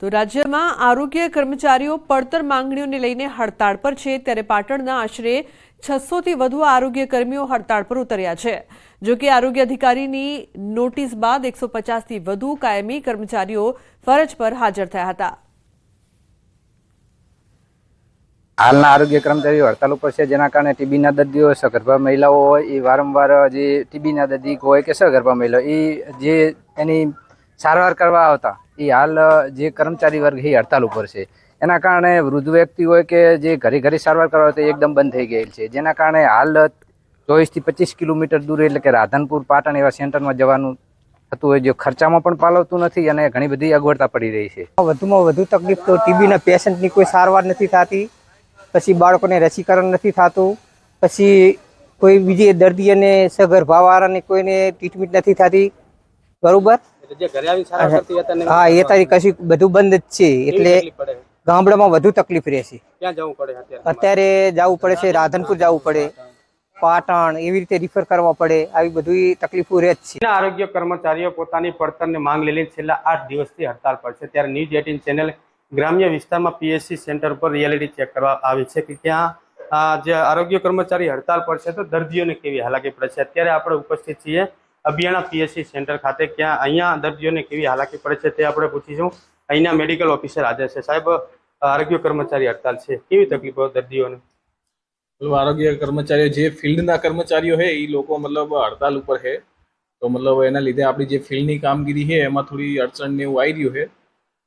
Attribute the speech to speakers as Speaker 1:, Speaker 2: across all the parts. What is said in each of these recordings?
Speaker 1: તો રાજ્યમાં આરોગ્ય કર્મચારીઓ પડતર માંગણીઓને લઈને હડતાળ પર છે, ત્યારે પાટણના આશરે 600 થી વધુ આરોગ્ય કર્મીઓ હડતાળ પર ઉતર્યા છે। જો કે આરોગ્ય અધિકારીની નોટિસ બાદ 150 થી વધુ કાયમી કર્મચારીઓ ફરજ પર હાજર થયા હતા।
Speaker 2: हालना आरोग्य कर्मचारी हड़ताल पर है, जेना कारणे टीबीना दर्दीओ, सगर्भा महिलाओं होय वारंवार जे टीबीना दर्दी होय के सगर्भा महिला जे एनी सारवार करवा आवता हाल जे कर्मचारी वर्ग ही हड़ताल पर है। एना कारणे वृद्ध व्यक्ति होय के जे घरे घरे सारवार करवा आवता एकदम बंद थई गयेल छे, जेना कारणे हाल 24 થી 25 કિલોમીટર दूर એટલે કે રાધનપુર પાટણ એવા સેન્ટરમાં જવાનું થતું હોય, જે ખર્ચામાં પણ પાલવતું નથી અને ઘણી બધી અગવડતા પડી રહી છે।
Speaker 3: વધુમાં વધુ તકલીફ તો ટીબીના પેશન્ટની કોઈ સારવાર નથી થતી, પછી બાળકોને રસીકરણ નથી થતું, પછી કોઈ બીજી દર્દીઓને સગર્ભાવાળાને કોઈને ટ્રીટમેન્ટ નથી થતી, બરોબર। હા, એ તારી કશું બધું બંધ જ છે, એટલે ગામડામાં વધુ તકલીફ રહેશે। અત્યારે જવું પડે છે, રાધનપુર જવું પડે, પાટણ એવી રીતે રિફર કરવા પડે, આવી બધી તકલીફો રહે છે।
Speaker 4: આરોગ્ય કર્મચારીઓ પોતાની પડતરની માંગ લઈને છેલ્લા 8 દિવસથી હડતાલ પર છે, ત્યારે ન્યૂઝ 18 ચેનલ ગ્રામ્ય વિસ્તારમાં પીએચસી સેન્ટર પર રિયાલિટી ચેક કરવા આવી છે કે ત્યાં જે આરોગ્ય કર્મચારી હડતાલ પર છે તો દર્દીઓને કેવી હાલાકી પડે છે। અત્યારે આપણે ઉપસ્થિત છીએ અભિયાણા પીએચસી સેન્ટર ખાતે, ક્યાં અહીંયા દર્દીઓને કેવી હાલાકી પડે છે તે આપણે પૂછીશું। અહીંના મેડિકલ ઓફિસર હાજર છે। સાહેબ, આરોગ્ય કર્મચારી હડતાલ છે, કેવી તકલીફો દર્દીઓને?
Speaker 5: आरोग्य कर्मचारी जे फील्डना कर्मचारीओ है ई लोको मतलब हड़ताल पर है, तो मतलब एना लीधे आपणी जे फील्डनी कामगीरी है एमां थोड़ी अड़चण ने एवुं आई रह्युं है।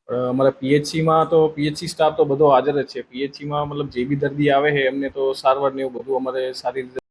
Speaker 5: अमारा पीएचसी में तो पीएचसी स्टाफ तो बधो हाजर ज छे। पीएचसी में मतलब जे बी दर्दी आवे है एमने तो सारवार ने एवुं बधुं अमारे सारी रीते